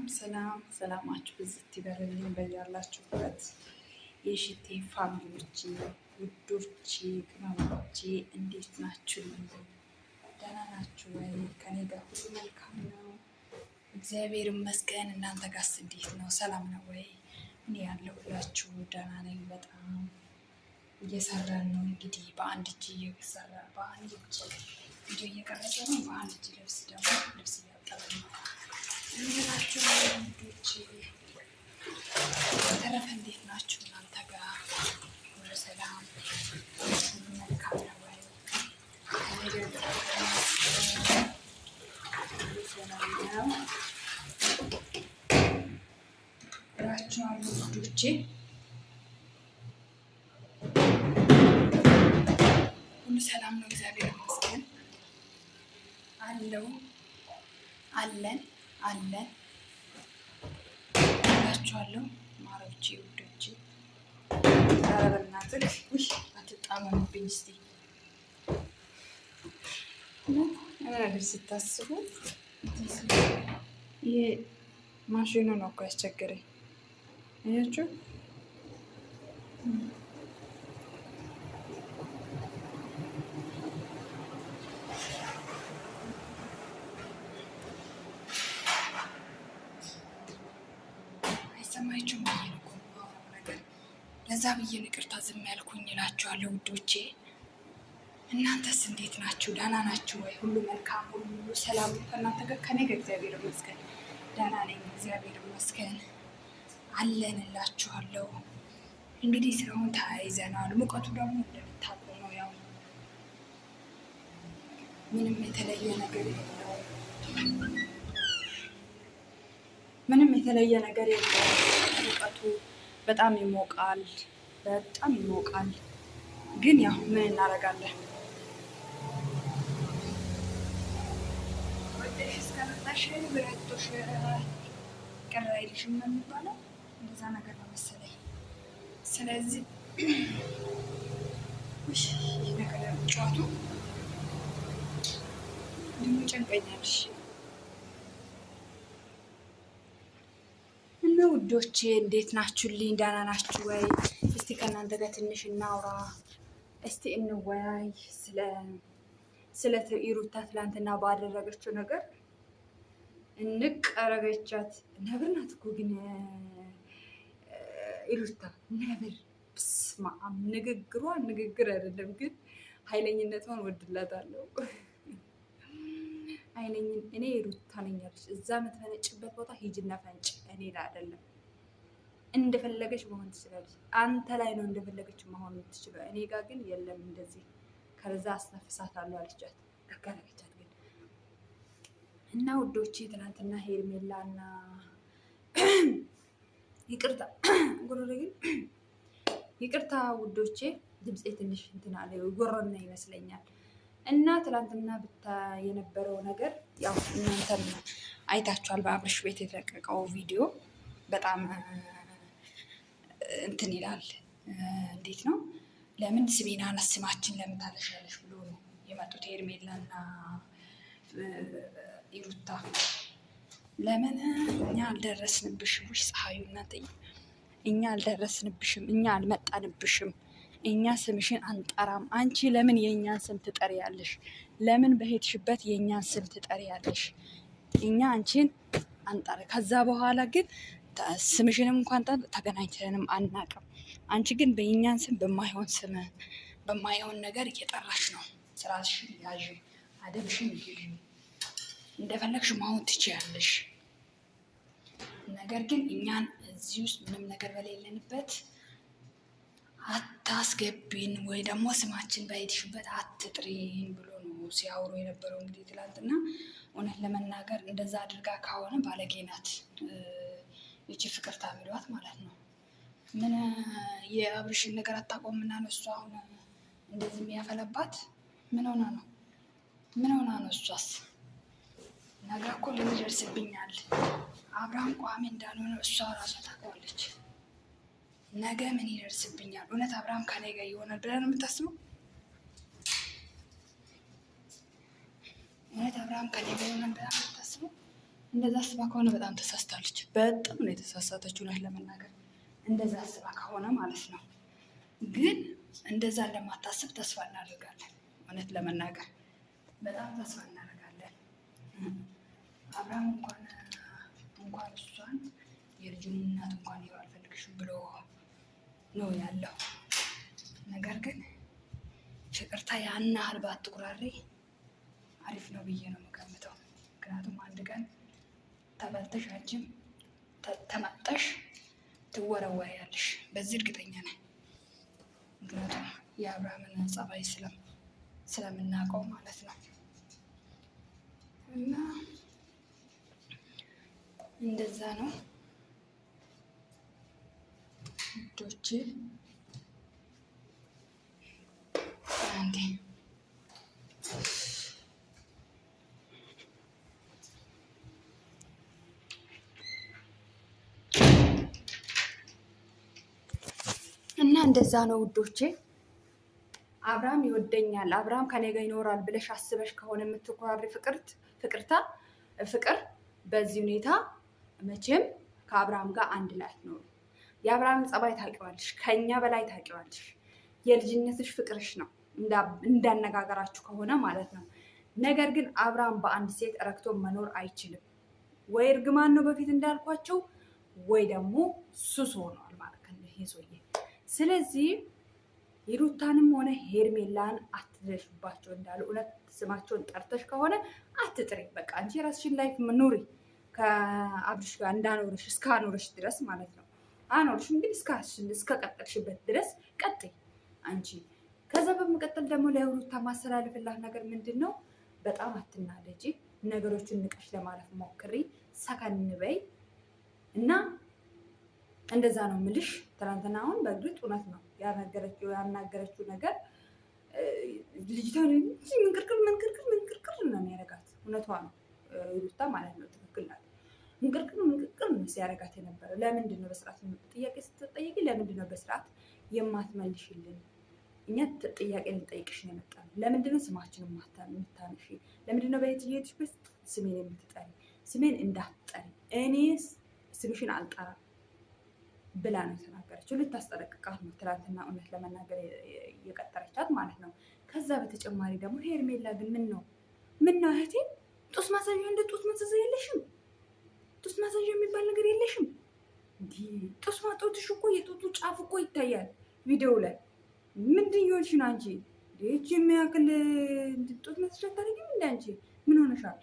ሰላማችሁ ብዝት ይበልልኝ በያላችሁበት የሽቴ ፋሚሊዎች ውዶቼ ቅመሞቼ እንዴት ናችሁ? ደህና ናችሁ ወይ? ከኔ ጋር ሁሉ መልካም ነው፣ እግዚአብሔር ይመስገን። እናንተ ጋርስ እንዴት ነው? ሰላም ነው ወይ? እኔ ያለሁላችሁ ደህና ነኝ። በጣም እየሰራን ነው እንግዲህ በአንድ እጅ እየሰራ በአንድ እጅ ቪዲዮ እየቀረጸ ነው፣ በአንድ እጅ ልብስ እያጠበ ነው። እንዴናችሁ ልጆች? በተረፈ እንዴት ናችሁ? እናንተ ጋር ሁሉ ሰላም ሁሉ መልካም ነው ወይ? ሰላም ነው እላችኋለሁ ልጆቼ። ሁሉ ሰላም ነው፣ እግዚአብሔር ይመስገን። አለን እላችኋለሁ ማሮቼ ውዶቼ። ኧረ በእናትህ ውይ አትጣመምብኝ እስኪ። ነገር ስታስቡ ይሄ ማሽኑ ነው እኮ ያስቸገረኝ። አያችሁ አይሰማችሁም? ነገር ለዛ ብዬ ይቅርታ ዝም ያልኩኝ እላችኋለሁ ውዶቼ። እናንተስ እንዴት ናችሁ? ደህና ናችሁ ወይ? ሁሉ መልካም፣ ሁሉ ሰላም ከእናንተ ጋር? ከኔ ጋር እግዚአብሔር ይመስገን ደህና ነኝ፣ እግዚአብሔር ይመስገን አለን እላችኋለሁ። እንግዲህ ስራውን ተያይዘናል። ሙቀቱ ደግሞ እንደምታውቁ ነው። ያው ምንም የተለየ ነገር የለውም። ሙቀቱ በጣም ይሞቃል፣ ግን ያው ምን እናደርጋለን? እስከመጣሽ ብረቶሽ ቅር አይልሽም ነው የሚባለው፣ እንደዛ ነገር ነው መሰለኝ። ስለዚህ ይህ ነገር ጨዋቱ ደግሞ ጨንቀኛልሽ እና ውዶቼ እንዴት ናችሁልኝ? ደህና ናችሁ ወይ? እስቲ ከእናንተ ጋር ትንሽ እናውራ፣ እስቲ እንወያይ ስለ ሩታ ትላንትና ባደረገችው ነገር። እንቀረበቻት ነብር ናት እኮ ግን ሩታ ነብር። በስመ አብ ንግግር አይደለም ግን ኃይለኝነቷን ወድላታለሁ። እኔ ሩታ ነኝ ያለች እዛ የምትፈነጭበት ቦታ ሂጅና ፈንጭ። እኔ ላይ አይደለም። እንደፈለገች መሆን ትችላለች። አንተ ላይ ነው እንደፈለገች መሆን የምትችለው። እኔ ጋር ግን የለም እንደዚህ። ከዛ አስነፍሳታለሁ አለቻት። አጋለቻት ግን እና ውዶቼ ትናንትና ሄርሜላ እና ይቅርታ ውዶቼ፣ ድምፄ ትንሽ እንትን አለ ጎረና ይመስለኛል። እና ትናንትና የነበረው ነገር ያው እናንተም አይታችኋል። በአብርሽ ቤት የተለቀቀው ቪዲዮ በጣም እንትን ይላል። እንዴት ነው? ለምን ስሜን ስማችን ለምን ታለሻለሽ ብሎ ነው የመጡት ሄርሜላ እና ሩታ። ለምን እኛ አልደረስንብሽም? ፀሐዩ እናንተ እኛ አልደረስንብሽም፣ እኛ አልመጣንብሽም፣ እኛ ስምሽን አንጠራም። አንቺ ለምን የእኛን ስም ትጠሪያለሽ? ለምን በሄድሽበት የእኛን ስም ትጠሪያለሽ? እኛ አንቺን አንጠራ። ከዛ በኋላ ግን ስምሽንም እንኳን ተገናኝተንም አናቅም። አንቺ ግን በእኛን ስም በማይሆን ነገር እየጠራሽ ነው። ስራሽን ያዥ፣ አደብሽን ይሄድ፣ እንደፈለግሽ መሆን ትችያለሽ። ነገር ግን እኛን እዚህ ውስጥ ምንም ነገር በሌለንበት አታስገቢን ወይ ደግሞ ስማችን በሄድሽበት አትጥሪን ብሎ ነው ሲያወሩ የነበረው። እንግዲህ ትላንትና እውነት ለመናገር እንደዛ አድርጋ ከሆነ ባለጌ ናት ይቺ ፍቅርታ የሚሏት ማለት ነው። ምን የአብርሽን ነገር አታቆምና ነው እሷ አሁን እንደዚህ የሚያፈለባት? ምን ሆና ነው? እሷስ ነገ እኮ ሊደርስብኛል አብርሃም ቋሚ እንዳልሆነ እሷ ራሷ ታውቃለች። ነገ ምን ይደርስብኛል? እውነት አብርሃም ከኔ ጋር ይሆናል ብላ ነው የምታስበው? እውነት አብርሃም ከኔ ጋር ይሆናል ብላ ነው የምታስበው? እንደዛ አስባ ከሆነ በጣም ተሳስታለች። በጣም ነው የተሳሳተችው እውነት ለመናገር እንደዛ አስባ ከሆነ ማለት ነው። ግን እንደዛ እንደማታስብ ተስፋ እናደርጋለን። እውነት ለመናገር በጣም ተስፋ እናደርጋለን። አብርሃም እንኳን እሷን የልጁን እናት እንኳን ይኸው አልፈልግሽም ብሎ ነው ያለው። ነገር ግን ፍቅርታ ያን ያህል ባትኩራሪ አሪፍ ነው ብዬ ነው የምገምተው። ምክንያቱም አንድ ቀን ተበልተሽ አንቺም ተመጠሽ ትወረወሪያለሽ። በዚህ እርግጠኛ ነኝ። ምክንያቱም የአብርሃምን ጸባይ ስለምናውቀው ማለት ነው። እና እንደዛ ነው ውዶቼ። አንዴ እና እንደዛ ነው ውዶቼ። አብርሃም ይወደኛል፣ አብርሃም ከኔ ጋር ይኖራል ብለሽ አስበሽ ከሆነ የምትኮራሪ ፍቅር በዚህ ሁኔታ መቼም ከአብርሃም ጋር አንድ ላይ አትኖሩ። የአብርሃም ጸባይ ታውቂዋለሽ፣ ከኛ በላይ ታውቂዋለሽ። የልጅነትሽ ፍቅርሽ ነው እንዳነጋገራችሁ ከሆነ ማለት ነው። ነገር ግን አብርሃም በአንድ ሴት ረክቶ መኖር አይችልም። ወይ እርግማን ነው በፊት እንዳልኳቸው፣ ወይ ደግሞ ሱስ ሆኗል ማለት ነው ይሄ ሰውዬ። ስለዚህ የሩታንም ሆነ ሄርሜላን አትደርሽባቸው እንዳሉ እውነት ስማቸውን ጠርተሽ ከሆነ አትጥሪ። በቃ አንቺ የራስሽን ላይፍ ኑሪ ከአብርሽ ጋር እንዳኖርሽ እስካኖርሽ ድረስ ማለት ነው። አኖርሽም ግን እስከቀጠልሽበት ድረስ ቀጥይ አንቺ። ከዛ በመቀጠል ደግሞ ለሩታ ማስተላለፍላት ነገር ምንድን ነው? በጣም አትናደጂ፣ ነገሮችን ንቀሽ ለማለፍ ሞክሪ፣ ሰከን በይ እና እንደዛ ነው ምልሽ። ትናንትና አሁን በእርግጥ እውነት ነው ያናገረችው ነገር ልጅቷ ምንቅርቅር ነው የሚያደርጋት። እውነቷ ነው ሩታ ማለት ነው። ትክክል ናት። ምንቅርቅር ነው ሲያደርጋት የነበረው። ለምንድን ነው በስርዓት ጥያቄ ስትጠየቂ ለምንድን ነው በስርዓት የማትመልሽልን? እኛ ጥያቄ ልንጠይቅሽ ነው የመጣነው። ለምንድን ነው ስማችን የምታነሺ? ለምንድን ነው በየትኛው ውስጥ ስሜን የምትጠሪ? ስሜን እንዳትጠሪ፣ እኔ ስምሽን አልጠራም ብላ ነው የተናገረችው። ልታስጠነቅቃት ነው ትናንትና እውነት ለመናገር የቀጠረቻት ማለት ነው። ከዛ በተጨማሪ ደግሞ ሄርሜላ ግን ምን ነው እህቴ ጡት ማሳዣ እንደ ጡት መዘዘ የለሽም? ጡት ማሳዣ የሚባል ነገር የለሽም? ጡትሽ እኮ የጡቱ ጫፍ እኮ ይታያል ቪዲዮ ላይ። ምንድን ይሆንሽ ነው አንቺ? ይህች የሚያክል ጡት ማሳዣ ታደርጊም እንደ አንቺ? ምን ሆነሻል?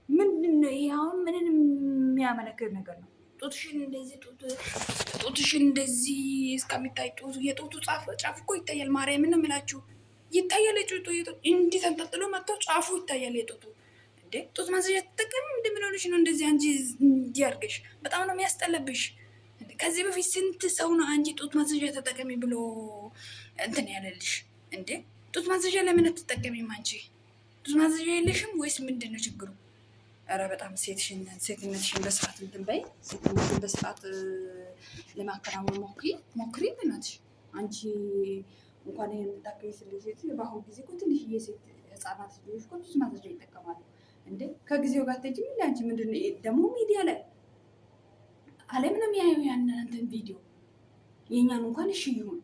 ምንድን ነው ይሄ? አሁን ምንን የሚያመለክት ነገር ነው? ጡትሽን እንደዚህ እስከሚታይ የጡቱ ጫፍ እኮ ይታያል። ማርያምን ነው የምላችሁ ይታያል። የጡቱ እንዲህ ተንጠልጥሎ መጥተው ጫፉ ይታያል የጡቱ። እንዴ ጡት ማስያዣ ተጠቀሚ እንደምንሆንሽ ነው እንደዚህ አንቺ እንዲያርገሽ? በጣም ነው የሚያስጠለብሽ። ከዚህ በፊት ስንት ሰው ነው አንቺ ጡት ማስያዣ ተጠቀሚ ብሎ እንትን ያለልሽ? እንዴ ጡት ማስያዣ ለምን አትጠቀሚም አንቺ? ጡት ማስያዣ የለሽም ወይስ ምንድን ነው ችግሩ? ኧረ በጣም ሴትነትሽን በስርዓት እንትን በይ። ሴትነትሽን በስርዓት ለማከናወን ሞክሪ። በእናትሽ አንቺ እንኳን ይሄን የምታከይ ሴት በአሁኑ ጊዜ እኮ ትንሽዬ ሴት ህፃናት ልጆች እኮ ጡት ማስያዣ ይጠቀማሉ። እንዴ ከጊዜው ጋር ተጅ ምን አንቺ ምንድን ነው ደግሞ ሚዲያ ላይ ዓለም ነው የሚያየው ያንተን ቪዲዮ። የእኛን እንኳን እሺ ይሁን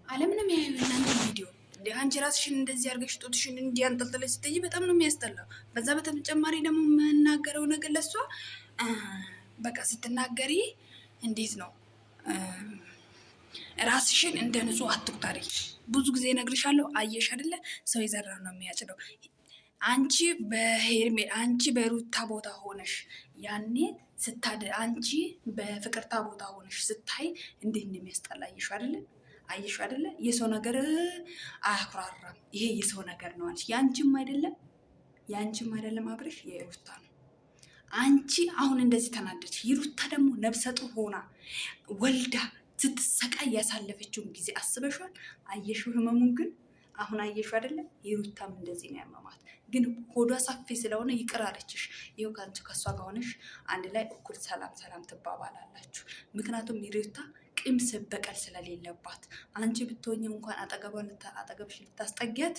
ዓለም ነው የሚያየው ያንተን ቪዲዮ። እንደ አንቺ ራስሽን እንደዚህ አድርገሽ ጡትሽን እንዲያንጠልጥለሽ ስትይ በጣም ነው የሚያስጠላው። በዛ በተጨማሪ ደግሞ የምናገረው ነገር ለሷ በቃ ስትናገሪ እንዴት ነው ራስሽን እንደ ንጹህ አትቁጠሪ። ብዙ ጊዜ እነግርሻለሁ። አየሽ አይደለ ሰው የዘራው ነው የሚያጭደው። አንቺ በሩታ ቦታ ሆነሽ ያኔ አንቺ በፍቅርታ ቦታ ሆነሽ ስታይ እንዴት እንደሚያስጠላ አየሽ አይደለ? የሰው ነገር አያኩራራም። ይሄ የሰው ነገር ነው። አንቺ ያንቺም አይደለም አብረሽ የሩታ ነው። አንቺ አሁን እንደዚህ ተናደድሽ። የሩታ ደግሞ ነብሰ ጡር ሆና ወልዳ ስትሰቃይ ያሳለፈችውን ጊዜ አስበሻል? አየሽው ህመሙን ግን አሁን አየሽው አይደለ? የሩታም እንደዚህ ነው ያመማት። ግን ሆዷ ሰፊ ስለሆነ ይቅር አለችሽ። ይኸው ከአንቺ ከእሷ ጋር ሆነሽ አንድ ላይ እኩል ሰላም ትባባላላችሁ። ምክንያቱም የሩታ ቂም በቀል ስለሌለባት አንቺ ብትሆኝ እንኳን አጠገብሽ ልታስጠጊያት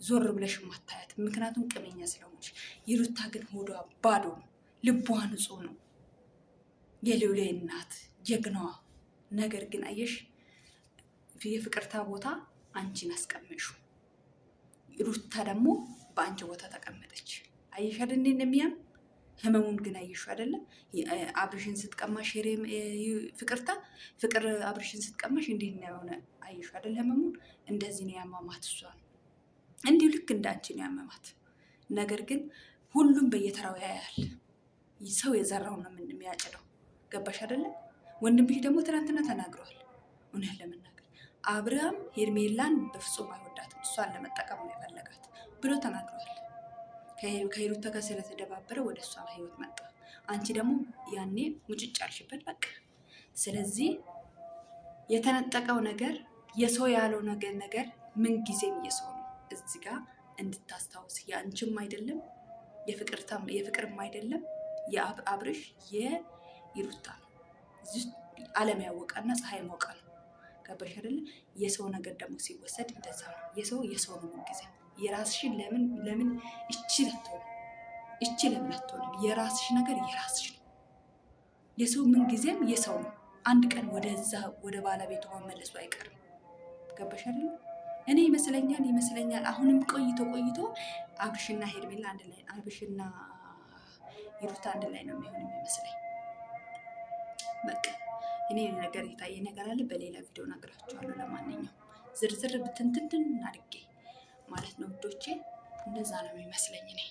ዞር ብለሽ ማታያት። ምክንያቱም ቅመኛ ስለሆነች። የሩታ ግን ሆዷ ባዶ ነው። ልቧ ንጹህ ነው። የልዑሌ እናት ጀግናዋ። ነገር ግን አየሽ የፍቅርታ ቦታ አንቺን አስቀምሹ። ሩታ ደግሞ በአንቺ ቦታ ተቀመጠች። አየሽ አይደል እንዴ እንደሚያም ህመሙን ግን አየሹ አይደለም? አብርሽን ስትቀማሽ ፍቅርታ ፍቅር አብርሽን ስትቀማሽ እንዴት ነው የሆነ አየሹ አይደል? ህመሙን እንደዚህ ነው ያማማት። እሷ ነው እንዲሁ ልክ እንዳንቺ ነው ያመማት። ነገር ግን ሁሉም በየተራው ያያል። ሰው የዘራው ነው የሚያጭደው። ገባሽ አይደለም? ወንድምሽ ደግሞ ትናንትና ተናግረዋል። እውነት ለመናገር አብርሃም ሄርሜላን በፍጹም አይወዳትም፣ እሷን ለመጠቀም ነው የፈለጋት ብሎ ተናግረዋል። ከሄሩታ ጋር ስለተደባበረ ወደ እሷ ህይወት መጣ። አንቺ ደግሞ ያኔ ሙጭጭ አልሽበት በቃ። ስለዚህ የተነጠቀው ነገር የሰው ያለው ነገር ምን ጊዜም የሰው ነው። እዚህ ጋር እንድታስታውስ የአንቺም አይደለም የፍቅርም አይደለም የአብርሽ የሩታ ነው። እዚህ ዓለም ያወቀና ፀሐይ ሞቀ ነው። ገባሽ አይደለ? የሰው ነገር ደግሞ ሲወሰድ እንደዛ ነው። የሰው ነው ምን ጊዜ የራስሽን ለምን እቺ ለምን አትሆንም? የራስሽ ነገር የራስሽ ነው። የሰው ምን ጊዜም የሰው ነው። አንድ ቀን ወደ ባለቤቱ መመለሱ አይቀርም። ገባሽ አይደለ? እኔ ይመስለኛል አሁንም ቆይቶ አብርሽና ሄርሜላ አንድ ላይ አብርሽና ሩታ አንድ ላይ ነው የሚሆን የሚመስለኝ። በቃ እኔ ነገር የታየ ነገር አለ። በሌላ ቪዲዮ ነግራችኋለሁ። ለማንኛውም ዝርዝር ብትንትንትን አድርጌ ማለት ነው ውዶቼ፣ እንደዛ ነው የሚመስለኝ እኔ።